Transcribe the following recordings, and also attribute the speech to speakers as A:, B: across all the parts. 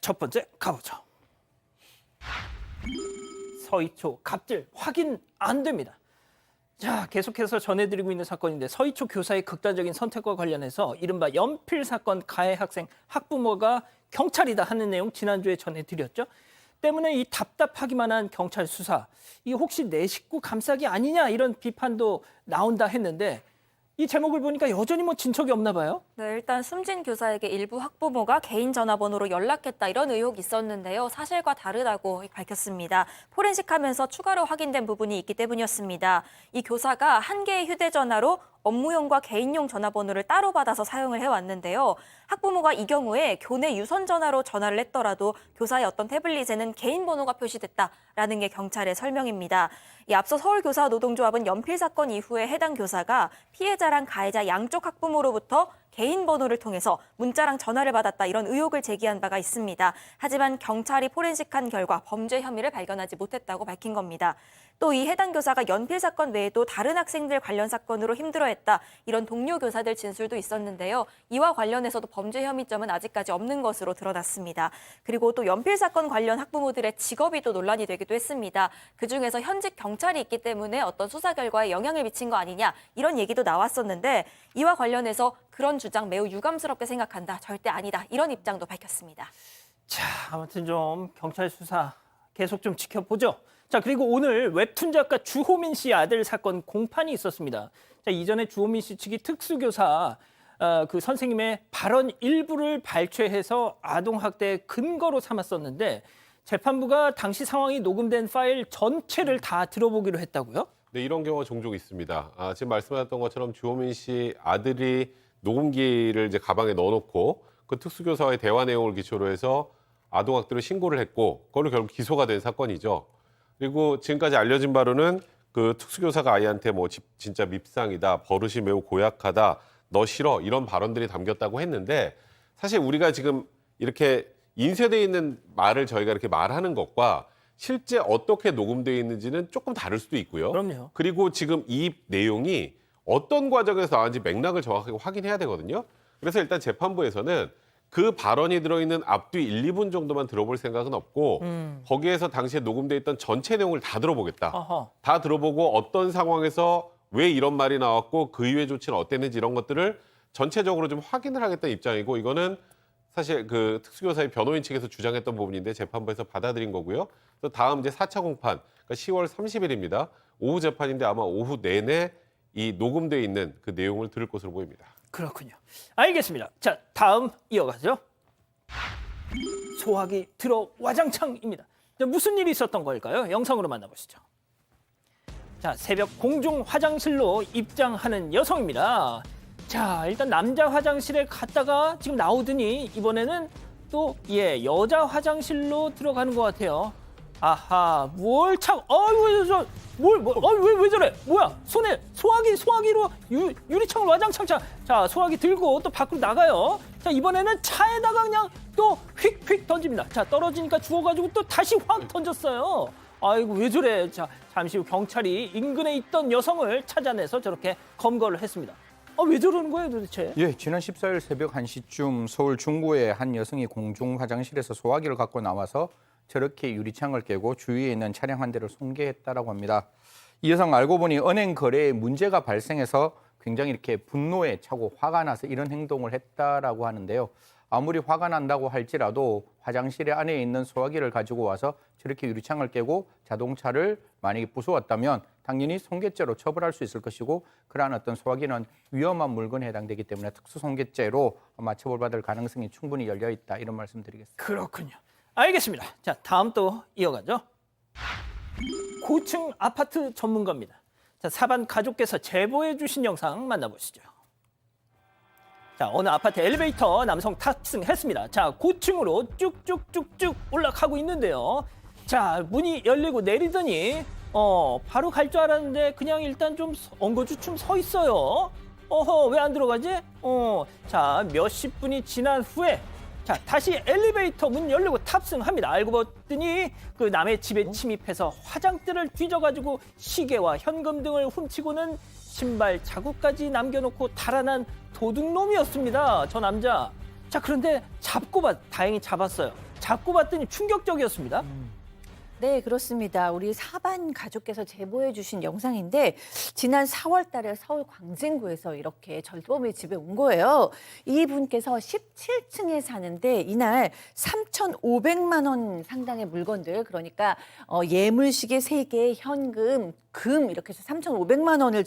A: 첫 번째 가보죠. 서희초 갑질 확인 안 됩니다. 자, 계속해서 전해드리고 있는 사건인데 서희초 교사의 극단적인 선택과 관련해서 이른바 연필 사건 가해 학생 학부모가 경찰이다 하는 내용 지난주에 전해드렸죠. 때문에 이 답답하기만 한 경찰 수사, 이 혹시 내 식구 감싸기 아니냐 이런 비판도 나온다 했는데 이 제목을 보니까 여전히 뭐 진척이 없나 봐요.
B: 네, 일단 숨진 교사에게 일부 학부모가 개인 전화번호로 연락했다 이런 의혹이 있었는데요. 사실과 다르다고 밝혔습니다. 포렌식하면서 추가로 확인된 부분이 있기 때문이었습니다. 이 교사가 한 개의 휴대전화로 업무용과 개인용 전화번호를 따로 받아서 사용을 해왔는데요. 학부모가 이 경우에 교내 유선 전화로 전화를 했더라도 교사의 어떤 태블릿에는 개인 번호가 표시됐다라는 게 경찰의 설명입니다. 앞서 서울교사노동조합은 연필 사건 이후에 해당 교사가 피해자랑 가해자 양쪽 학부모로부터 개인 번호를 통해서 문자랑 전화를 받았다 이런 의혹을 제기한 바가 있습니다. 하지만 경찰이 포렌식한 결과 범죄 혐의를 발견하지 못했다고 밝힌 겁니다. 또 이 해당 교사가 연필 사건 외에도 다른 학생들 관련 사건으로 힘들어했다 이런 동료 교사들 진술도 있었는데요. 이와 관련해서도 범죄 혐의점은 아직까지 없는 것으로 드러났습니다. 그리고 또 연필 사건 관련 학부모들의 직업이 또 논란이 되기도 했습니다. 그중에서 현직 경찰이 있기 때문에 어떤 수사 결과에 영향을 미친 거 아니냐 이런 얘기도 나왔었는데 이와 관련해서 그런 주장 매우 유감스럽게 생각한다. 절대 아니다. 이런 입장도 밝혔습니다.
A: 자, 아무튼 좀 경찰 수사 계속 좀 지켜보죠. 자, 그리고 오늘 웹툰 작가 주호민 씨 아들 사건 공판이 있었습니다. 자, 이전에 주호민 씨 측이 특수교사 그 선생님의 발언 일부를 발췌해서 아동학대의 근거로 삼았었는데 재판부가 당시 상황이 녹음된 파일 전체를 다 들어보기로 했다고요?
C: 네, 이런 경우가 종종 있습니다. 지금 말씀하셨던 것처럼 주호민 씨 아들이 녹음기를 이제 가방에 넣어놓고 그 특수교사와의 대화 내용을 기초로 해서 아동학대를 신고를 했고 그걸로 결국 기소가 된 사건이죠. 그리고 지금까지 알려진 바로는 그 특수교사가 아이한테 뭐 진짜 밉상이다, 버릇이 매우 고약하다, 너 싫어 이런 발언들이 담겼다고 했는데 사실 우리가 지금 이렇게 인쇄되어 있는 말을 저희가 이렇게 말하는 것과 실제 어떻게 녹음되어 있는지는 조금 다를 수도 있고요.
A: 그럼요.
C: 그리고 지금 이 내용이 어떤 과정에서 나왔는지 맥락을 정확하게 확인해야 되거든요. 그래서 일단 재판부에서는 그 발언이 들어있는 앞뒤 1, 2분 정도만 들어볼 생각은 없고 거기에서 당시에 녹음돼 있던 전체 내용을 다 들어보겠다.
A: 어허.
C: 다 들어보고 어떤 상황에서 왜 이런 말이 나왔고 그 이후의 조치는 어땠는지 이런 것들을 전체적으로 좀 확인을 하겠다는 입장이고 이거는 사실 그 특수교사의 변호인 측에서 주장했던 부분인데 재판부에서 받아들인 거고요. 또 다음 이제 4차 공판, 그러니까 10월 30일입니다. 오후 재판인데 아마 오후 내내 이 녹음돼 있는 그 내용을 들을 것으로 보입니다.
A: 그렇군요. 알겠습니다. 자, 다음 이어가죠. 소화기 들어 와장창입니다. 자, 무슨 일이 있었던 걸까요? 영상으로 만나보시죠. 자, 새벽 공중 화장실로 입장하는 여성입니다. 자, 일단 남자 화장실에 갔다가 지금 나오더니 이번에는 또 여자 화장실로 들어가는 것 같아요. 아하, 뭘 참, 아이고, 왜 저래? 뭐야? 손에 소화기로 유리창을 와장창. 자, 소화기 들고 또 밖으로 나가요. 자, 이번에는 차에다가 그냥 또 휙휙 던집니다. 자, 떨어지니까 주워가지고 또 다시 확 던졌어요. 아이고, 왜 저래? 자, 잠시 후 경찰이 인근에 있던 여성을 찾아내서 저렇게 검거를 했습니다. 왜 저러는 거예요, 도대체?
D: 예, 지난 14일 새벽 1시쯤 서울 중구의 한 여성이 공중 화장실에서 소화기를 갖고 나와서 저렇게 유리창을 깨고 주위에 있는 차량 한 대를 손괴했다라고 합니다. 이 여성 알고 보니 은행 거래에 문제가 발생해서 굉장히 이렇게 분노에 차고 화가 나서 이런 행동을 했다라고 하는데요. 아무리 화가 난다고 할지라도 화장실에 안에 있는 소화기를 가지고 와서 저렇게 유리창을 깨고 자동차를 만약에 부수었다면 당연히 손괴죄로 처벌할 수 있을 것이고 그러한 어떤 소화기는 위험한 물건에 해당되기 때문에 특수손괴죄로 아마 처벌받을 가능성이 충분히 열려 있다 이런 말씀드리겠습니다.
A: 그렇군요. 알겠습니다. 자, 다음 또 이어가죠. 고층 아파트 전문가입니다. 자, 사반 가족께서 제보해 주신 영상 만나보시죠. 자, 어느 아파트 엘리베이터 남성 탑승했습니다. 자, 고층으로 쭉쭉쭉쭉 올라가고 있는데요. 자, 문이 열리고 내리더니 바로 갈 줄 알았는데 그냥 일단 좀 엉거주춤 서 있어요. 왜 안 들어가지? 자, 몇십 분이 지난 후에 자, 다시 엘리베이터 문 열리고 탑승합니다. 알고 봤더니 그 남의 집에 침입해서 화장대를 뒤져가지고 시계와 현금 등을 훔치고는 신발 자국까지 남겨놓고 달아난 도둑놈이었습니다. 저 남자. 자, 그런데 다행히 잡았어요. 자꾸 봤더니 충격적이었습니다.
E: 네, 그렇습니다. 우리 사반 가족께서 제보해 주신 영상인데 지난 4월 달에 서울 광진구에서 이렇게 절도범이 집에 온 거예요. 이분께서 17층에 사는데 이날 3,500만 원 상당의 물건들, 그러니까 예물시계 3개, 현금, 금 이렇게 해서 3,500만 원을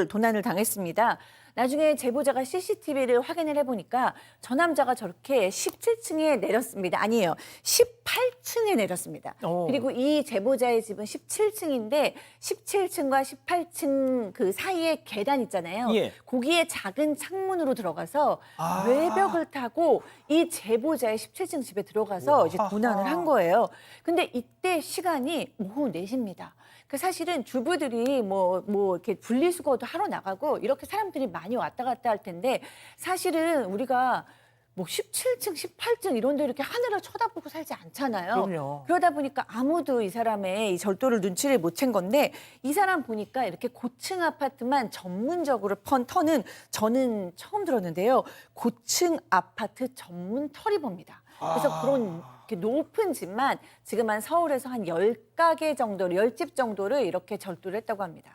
E: 도난을 당했습니다. 나중에 제보자가 CCTV를 확인을 해보니까 저 남자가 저렇게 17층에 내렸습니다. 아니에요. 18층에 내렸습니다. 그리고 이 제보자의 집은 17층인데 17층과 18층 그 사이에 계단 있잖아요.
A: 예.
E: 거기에 작은 창문으로 들어가서 외벽을 타고 이 제보자의 17층 집에 들어가서 이제 도난을 한 거예요. 근데 이때 시간이 오후 4시입니다. 그 사실은 주부들이 뭐 이렇게 분리수거도 하러 나가고 이렇게 사람들이 많이 왔다 갔다 할 텐데 사실은 우리가 뭐 17층, 18층 이런 데 이렇게 하늘을 쳐다보고 살지 않잖아요.
A: 그럼요.
E: 그러다 보니까 아무도 이 사람의 이 절도를 눈치를 못 챈 건데 이 사람 보니까 이렇게 고층 아파트만 전문적으로 터는 저는 처음 들었는데요. 고층 아파트 전문 터리범입니다. 그래서 그런 이렇게 높은 집만 지금 한 서울에서 한 10가게 정도를, 10집 정도를 이렇게 절도를 했다고 합니다.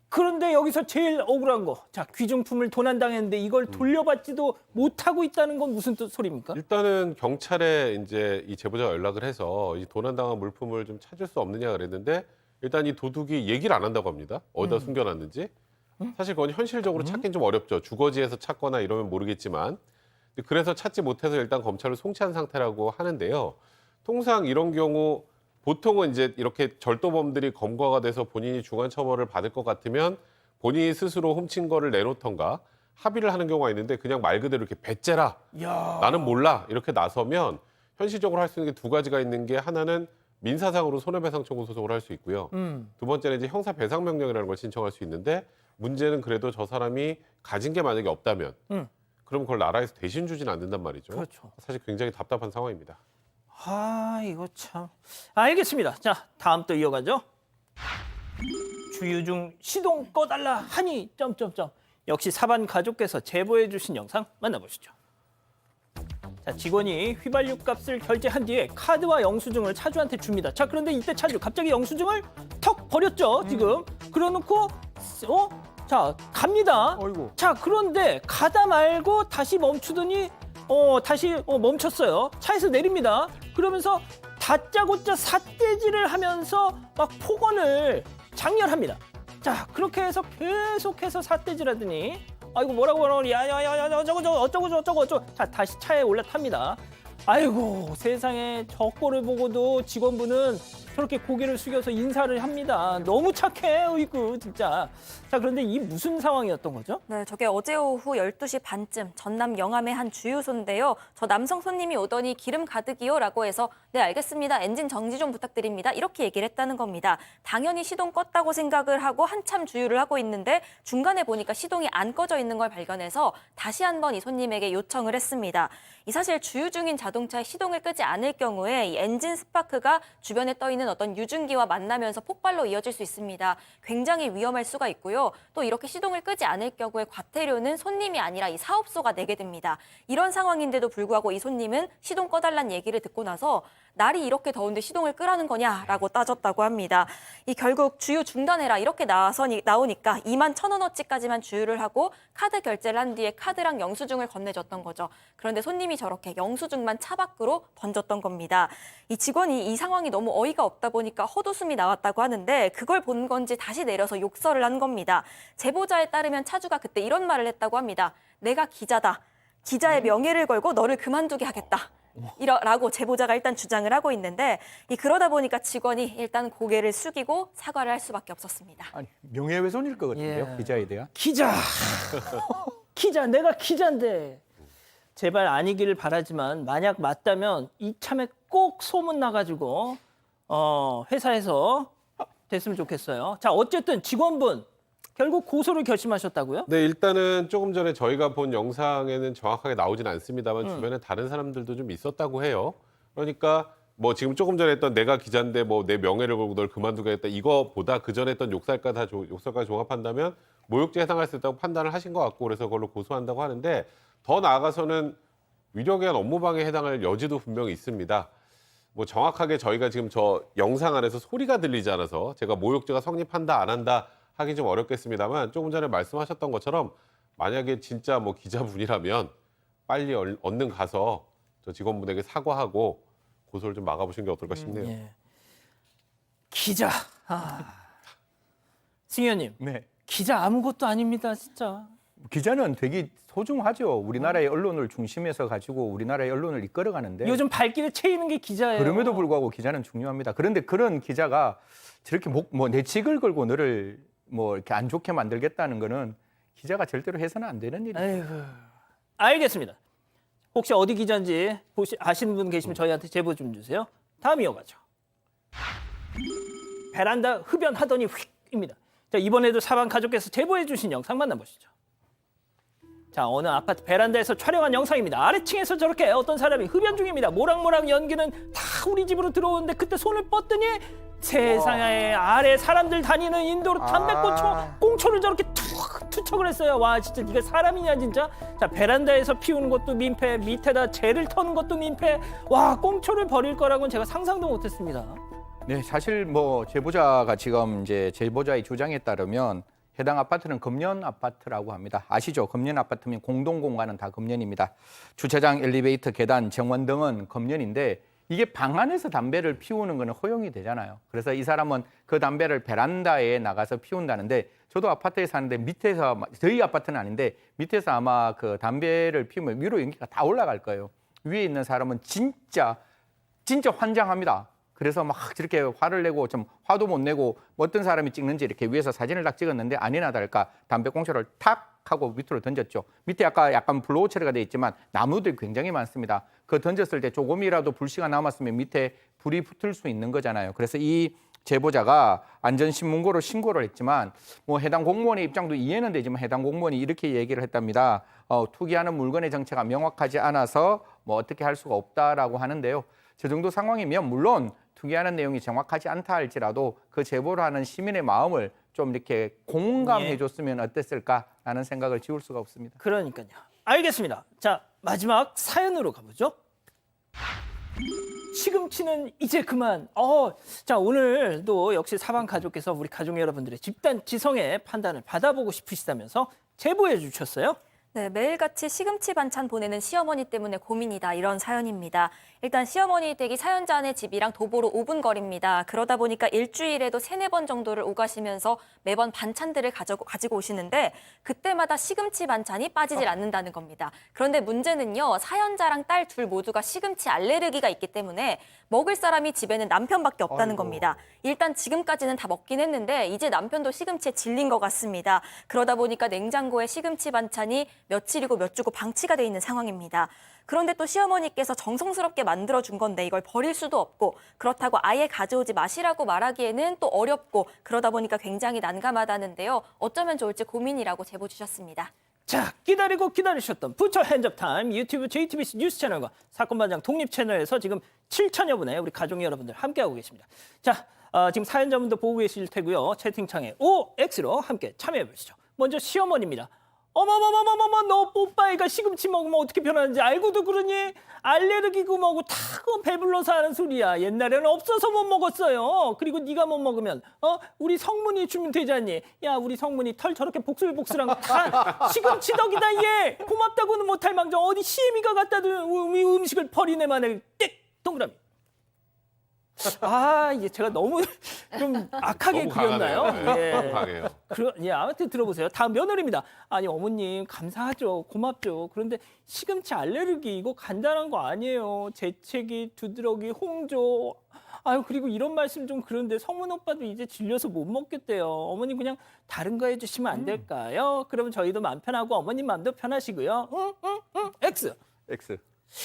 A: 그런데 여기서 제일 억울한 거. 자, 귀중품을 도난당했는데 이걸 돌려받지도 못하고 있다는 건 무슨 소리입니까?
C: 일단은 경찰에 이제 이 제보자가 연락을 해서 이 도난당한 물품을 좀 찾을 수 없느냐 그랬는데 일단 이 도둑이 얘기를 안 한다고 합니다. 어디다 숨겨놨는지. 사실 그건 현실적으로 찾긴 좀 어렵죠. 주거지에서 찾거나 이러면 모르겠지만. 그래서 찾지 못해서 일단 검찰을 송치한 상태라고 하는데요. 통상 이런 경우 보통은 이제 이렇게 절도범들이 검거가 돼서 본인이 중한 처벌을 받을 것 같으면 본인이 스스로 훔친 거를 내놓던가 합의를 하는 경우가 있는데 그냥 말 그대로 이렇게 배째라 나는 몰라 이렇게 나서면 현실적으로 할 수 있는 게 두 가지가 있는 게 하나는 민사상으로 손해배상 청구 소송을 할 수 있고요. 두 번째는 이제 형사배상명령이라는 걸 신청할 수 있는데 문제는 그래도 저 사람이 가진 게 만약에 없다면 그럼 그걸 나라에서 대신 주지는 않는단 말이죠.
A: 그렇죠.
C: 사실 굉장히 답답한 상황입니다.
A: 아, 이거 참. 알겠습니다. 자, 다음 또 이어가죠. 주유중 시동 꺼달라 하니 점점점. 역시 사반 가족께서 제보해 주신 영상 만나보시죠. 자, 직원이 휘발유 값을 결제한 뒤에 카드와 영수증을 차주한테 줍니다. 자, 그런데 이때 차주 갑자기 영수증을 턱 버렸죠, 지금. 그러놓고 자, 갑니다.
D: 어이구.
A: 자, 그런데 가다 말고 다시 멈추더니 다시 멈췄어요. 차에서 내립니다. 그러면서 다짜고짜 삿대질을 하면서 막 폭언을 장렬합니다. 자, 그렇게 해서 계속해서 삿대질하더니 아이고 뭐라고 야야야야 저거 어쩌고 자, 다시 차에 올라탑니다. 아이고 세상에 저 꼴을 보고도 직원분은 저렇게 고개를 숙여서 인사를 합니다. 너무 착해, 어이구 진짜. 자, 그런데 이 무슨 상황이었던 거죠?
B: 네, 저게 어제 오후 12시 반쯤 전남 영암의 한 주유소인데요. 저 남성 손님이 오더니 기름 가득이요라고 해서 네, 알겠습니다. 엔진 정지 좀 부탁드립니다. 이렇게 얘기를 했다는 겁니다. 당연히 시동 껐다고 생각을 하고 한참 주유를 하고 있는데 중간에 보니까 시동이 안 꺼져 있는 걸 발견해서 다시 한번 이 손님에게 요청을 했습니다. 이 사실 주유 중인 자동차의 시동을 끄지 않을 경우에 이 엔진 스파크가 주변에 떠 있는 어떤 유증기와 만나면서 폭발로 이어질 수 있습니다. 굉장히 위험할 수가 있고요. 또 이렇게 시동을 끄지 않을 경우에 과태료는 손님이 아니라 이 사업소가 내게 됩니다. 이런 상황인데도 불구하고 이 손님은 시동 꺼달란 얘기를 듣고 나서 날이 이렇게 더운데 시동을 끄라는 거냐라고 따졌다고 합니다. 이 결국 주유 중단해라 이렇게 나오니까 21,000원어치까지만 주유를 하고 카드 결제를 한 뒤에 카드랑 영수증을 건네줬던 거죠. 그런데 손님이 저렇게 영수증만 차 밖으로 던졌던 겁니다. 이 직원이 이 상황이 너무 어이가 없다 보니까 헛웃음이 나왔다고 하는데 그걸 본 건지 다시 내려서 욕설을 한 겁니다. 제보자에 따르면 차주가 그때 이런 말을 했다고 합니다. 내가 기자다. 기자의 명예를 걸고 너를 그만두게 하겠다. 라고 제보자가 일단 주장을 하고 있는데 그러다 보니까 직원이 일단 고개를 숙이고 사과를 할 수밖에 없었습니다.
D: 아니, 명예훼손일 것 같은데요,
A: 예.
D: 기자에 대한.
A: 기자. 내가 기자인데. 제발 아니기를 바라지만 만약 맞다면 이참에 꼭 소문 나가지고 회사에서 됐으면 좋겠어요. 자, 어쨌든 직원분 결국 고소를 결심하셨다고요?
C: 네, 일단은 조금 전에 저희가 본 영상에는 정확하게 나오진 않습니다만 주변에 다른 사람들도 좀 있었다고 해요. 그러니까 뭐 지금 조금 전에 했던 내가 기자인데 뭐 내 명예를 걸고 널 그만두겠다 이거보다 그 전에 했던 욕설까지 종합한다면 모욕죄에 해당할 수 있다고 판단을 하신 것 같고 그래서 그걸로 고소한다고 하는데 더 나아가서는 위력에 의한 업무방해에 해당할 여지도 분명히 있습니다. 뭐 정확하게 저희가 지금 저 영상 안에서 소리가 들리지 않아서 제가 모욕죄가 성립한다 안 한다 하기 좀 어렵겠습니다만 조금 전에 말씀하셨던 것처럼 만약에 진짜 뭐 기자분이라면 빨리 얼른 가서 저 직원분에게 사과하고 고소를 좀 막아보시는 게 어떨까 싶네요.
A: 예. 기자. 승현님,
D: 네.
A: 기자 아무것도 아닙니다, 진짜.
D: 기자는 되게 소중하죠. 우리나라의 언론을 중심에서 가지고 우리나라의 언론을 이끌어가는데
A: 요즘 발길에 채이는 게 기자예요.
D: 그럼에도 불구하고 기자는 중요합니다. 그런데 그런 기자가 저렇게 내 직을 걸고 너를 뭐 이렇게 안 좋게 만들겠다는 거는 기자가 절대로 해서는 안 되는 일이에요.
A: 아이고. 알겠습니다. 혹시 어디 기자인지 아시는 분 계시면 저희한테 제보 좀 주세요. 다음 이어가죠. 베란다 흡연하더니 휙입니다. 자, 이번에도 사방 가족께서 제보해 주신 영상 만나보시죠. 자, 어느 아파트 베란다에서 촬영한 영상입니다. 아래층에서 저렇게 어떤 사람이 흡연 중입니다. 모락모락 연기는 다 우리 집으로 들어오는데 그때 손을 뻗더니 세상에 아래 사람들 다니는 인도로 담배꽃 꽁초를 저렇게 투척을 했어요. 와, 진짜 네가 사람이냐 진짜. 자, 베란다에서 피우는 것도 민폐, 밑에다 재를 터는 것도 민폐. 와, 꽁초를 버릴 거라고는 제가 상상도 못했습니다.
D: 네, 사실 뭐 제보자가 지금 이제 제보자의 주장에 따르면 해당 아파트는 금년 아파트라고 합니다. 아시죠? 금년 아파트면 공동 공간은 다 금년입니다. 주차장, 엘리베이터, 계단, 정원 등은 금년인데 이게 방 안에서 담배를 피우는 거는 허용이 되잖아요. 그래서 이 사람은 그 담배를 베란다에 나가서 피운다는데 저도 아파트에 사는데 밑에서 저희 아파트는 아닌데 밑에서 아마 그 담배를 피우면 위로 연기가 다 올라갈 거예요. 위에 있는 사람은 진짜 환장합니다. 그래서 막 저렇게 화를 내고 좀 화도 못 내고 어떤 사람이 찍는지 이렇게 위에서 사진을 딱 찍었는데 아니나 다를까 담배꽁초를 탁 하고 밑으로 던졌죠. 밑에 아까 약간 블로우 처리가 돼 있지만 나무들이 굉장히 많습니다. 그 던졌을 때 조금이라도 불씨가 남았으면 밑에 불이 붙을 수 있는 거잖아요. 그래서 이 제보자가 안전신문고로 신고를 했지만 뭐 해당 공무원의 입장도 이해는 되지만 해당 공무원이 이렇게 얘기를 했답니다. 투기하는 물건의 정체가 명확하지 않아서 뭐 어떻게 할 수가 없다라고 하는데요. 저 정도 상황이면 물론 투기하는 내용이 정확하지 않다 할지라도 그 제보를 하는 시민의 마음을 좀 이렇게 공감해 줬으면 어땠을까라는 생각을 지울 수가 없습니다.
A: 그러니까요. 알겠습니다. 자, 마지막 사연으로 가보죠. 시금치는 이제 그만. 자, 오늘도 역시 사방 가족께서 우리 가족 여러분들의 집단 지성의 판단을 받아보고 싶으시다면서 제보해 주셨어요.
B: 네, 매일같이 시금치 반찬 보내는 시어머니 때문에 고민이다, 이런 사연입니다. 일단 시어머니 댁이 사연자네 집이랑 도보로 5분 거리입니다. 그러다 보니까 일주일에도 3-4번 정도를 오가시면서 매번 반찬들을 가지고 오시는데 그때마다 시금치 반찬이 빠지질 않는다는 겁니다. 그런데 문제는요, 사연자랑 딸 둘 모두가 시금치 알레르기가 있기 때문에 먹을 사람이 집에는 남편밖에 없다는 겁니다. 일단 지금까지는 다 먹긴 했는데 이제 남편도 시금치에 질린 것 같습니다. 그러다 보니까 냉장고에 시금치 반찬이 며칠이고 몇 주고 방치가 돼 있는 상황입니다. 그런데 또 시어머니께서 정성스럽게 만들어준 건데 이걸 버릴 수도 없고 그렇다고 아예 가져오지 마시라고 말하기에는 또 어렵고 그러다 보니까 굉장히 난감하다는데요. 어쩌면 좋을지 고민이라고 제보 주셨습니다.
A: 자, 기다리고 기다리셨던 부처 핸즈업 타임 유튜브 JTBC 뉴스 채널과 사건반장 독립 채널에서 지금 7천여 분의 우리 가족 여러분들 함께하고 계십니다. 자, 지금 사연자분도 보고 계실 테고요. 채팅창에 OX로 함께 참여해 보시죠. 먼저 시어머니입니다. 어머머머머머머, 너 뽀빠이가 시금치 먹으면 어떻게 변하는지 알고도 그러니? 알레르기고 뭐고 다 배불러서 하는 소리야. 옛날에는 없어서 못 먹었어요. 그리고 네가 못 먹으면 우리 성문이 주면 되지 않니? 야, 우리 성문이 털 저렇게 복슬복슬한 거 다 시금치 덕이다 얘. 고맙다고는 못할 망정 어디 시애미가 갖다 둔 음식을 버리네만에 띡 동그라미. 이게 제가 너무 좀 악하게
C: 너무
A: 그렸나요?
C: 강하네요. 네,
A: 예.
C: 너무 강해요.
A: 아무튼 들어보세요. 다음 며느리입니다. 아니, 어머님 감사하죠. 고맙죠. 그런데 시금치 알레르기 이거 간단한 거 아니에요. 재채기, 두드러기, 홍조. 그리고 이런 말씀 좀 그런데 성문 오빠도 이제 질려서 못 먹겠대요. 어머님 그냥 다른 거 해주시면 안 될까요? 그러면 저희도 마음 편하고 어머님 마음도 편하시고요. 응. X.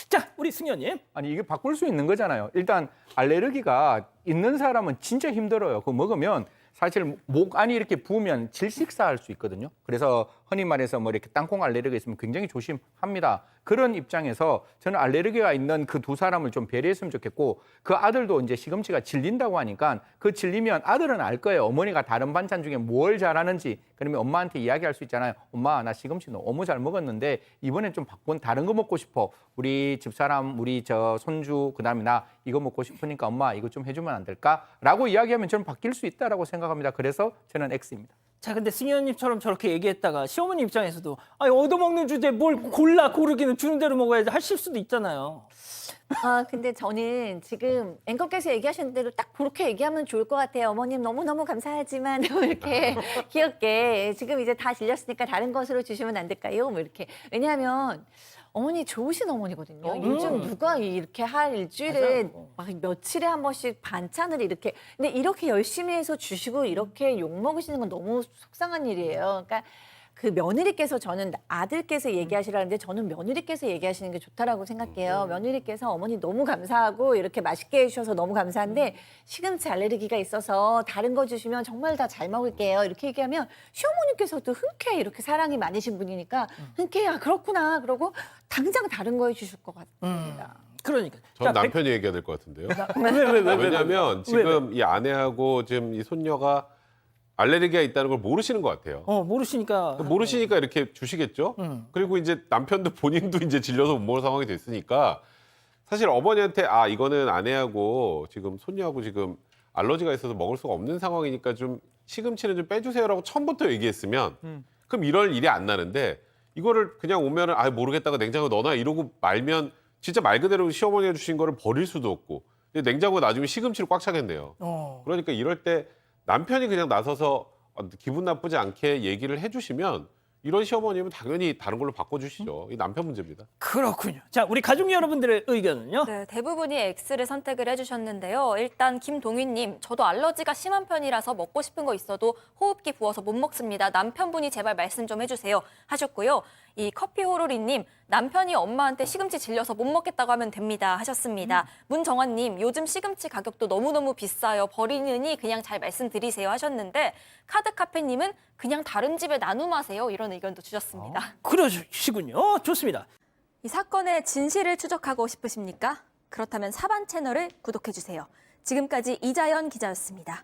A: 자, 우리 승현님.
D: 아니 이게 바꿀 수 있는 거잖아요. 일단 알레르기가 있는 사람은 진짜 힘들어요. 그거 먹으면 사실 목 안이 이렇게 부으면 질식사할 수 있거든요. 그래서 흔히 말해서 뭐 이렇게 땅콩 알레르기가 있으면 굉장히 조심합니다. 그런 입장에서 저는 알레르기가 있는 그 두 사람을 좀 배려했으면 좋겠고 그 아들도 이제 시금치가 질린다고 하니까 그 질리면 아들은 알 거예요. 어머니가 다른 반찬 중에 뭘 잘하는지. 그러면 엄마한테 이야기할 수 있잖아요. 엄마 나 시금치 너무 잘 먹었는데 이번엔 좀 바꾼 다른 거 먹고 싶어. 우리 집사람 우리 저 손주 그다음에 나 이거 먹고 싶으니까 엄마 이거 좀 해주면 안 될까? 라고 이야기하면 저는 바뀔 수 있다라고 생각합니다. 그래서 저는 X입니다.
A: 자, 근데 승희 언니처럼 저렇게 얘기했다가 시어머니 입장에서도 아니 얻어먹는 주제에 뭘 고르기는 주는 대로 먹어야지 하실 수도 있잖아요.
E: 근데 저는 지금 앵커께서 얘기하신 대로 딱 그렇게 얘기하면 좋을 것 같아요. 어머님 너무너무 감사하지만 뭐 이렇게 귀엽게 지금 이제 다 질렸으니까 다른 것으로 주시면 안 될까요? 뭐 이렇게. 왜냐하면 어머니 좋으신 어머니거든요. 요즘 누가 이렇게 할 일주일에
A: 맞아요.
E: 막 며칠에 한 번씩 반찬을 이렇게 근데 이렇게 열심히 해서 주시고 이렇게 욕 먹으시는 건 너무 속상한 일이에요. 그러니까 그 며느리께서 저는 아들께서 얘기하시라는데 저는 며느리께서 얘기하시는 게 좋다라고 생각해요. 며느리께서 어머니 너무 감사하고 이렇게 맛있게 해주셔서 너무 감사한데 시금치 알레르기가 있어서 다른 거 주시면 정말 다 잘 먹을게요. 이렇게 얘기하면 시어머니께서도 흔쾌히 이렇게 사랑이 많으신 분이니까 흔쾌히 아 그렇구나 그러고 당장 다른 거 해주실 것 같습니다.
A: 그러니까.
C: 저는
A: 자,
C: 남편이 얘기해야 될 것 같은데요.
A: 왜?
C: 왜냐하면 지금 이 아내하고 지금 이 손녀가 알레르기가 있다는 걸 모르시는 것 같아요.
A: 모르시니까.
C: 모르시니까 이렇게 주시겠죠. 그리고 이제 남편도 본인도 이제 질려서 못 먹을 상황이 됐으니까 사실 어머니한테 아 이거는 아내하고 지금 손녀하고 지금 알러지가 있어서 먹을 수가 없는 상황이니까 좀 시금치는 좀 빼주세요라고 처음부터 얘기했으면 그럼 이럴 일이 안 나는데 이거를 그냥 오면은 아 모르겠다가 냉장고에 넣어놔 이러고 말면 진짜 말 그대로 시어머니가 주신 거를 버릴 수도 없고 근데 냉장고에 놔주면 시금치로 꽉 차겠네요. 그러니까 이럴 때 남편이 그냥 나서서 기분 나쁘지 않게 얘기를 해주시면 이런 시어머님은 당연히 다른 걸로 바꿔주시죠. 이 남편 문제입니다.
A: 그렇군요. 자, 우리 가족 여러분들의 의견은요?
B: 네, 대부분이 X를 선택을 해주셨는데요. 일단 김동윤님, 저도 알러지가 심한 편이라서 먹고 싶은 거 있어도 호흡기 부어서 못 먹습니다. 남편분이 제발 말씀 좀 해주세요 하셨고요. 이 커피호로리님, 남편이 엄마한테 시금치 질려서 못 먹겠다고 하면 됩니다 하셨습니다. 문정환님, 요즘 시금치 가격도 너무너무 비싸요. 버리느니 그냥 잘 말씀드리세요 하셨는데 카드카페님은 그냥 다른 집에 나눔하세요 이런 의견도 주셨습니다.
A: 그러시군요. 좋습니다.
B: 이 사건의 진실을 추적하고 싶으십니까? 그렇다면 사반 채널을 구독해주세요. 지금까지 이자연 기자였습니다.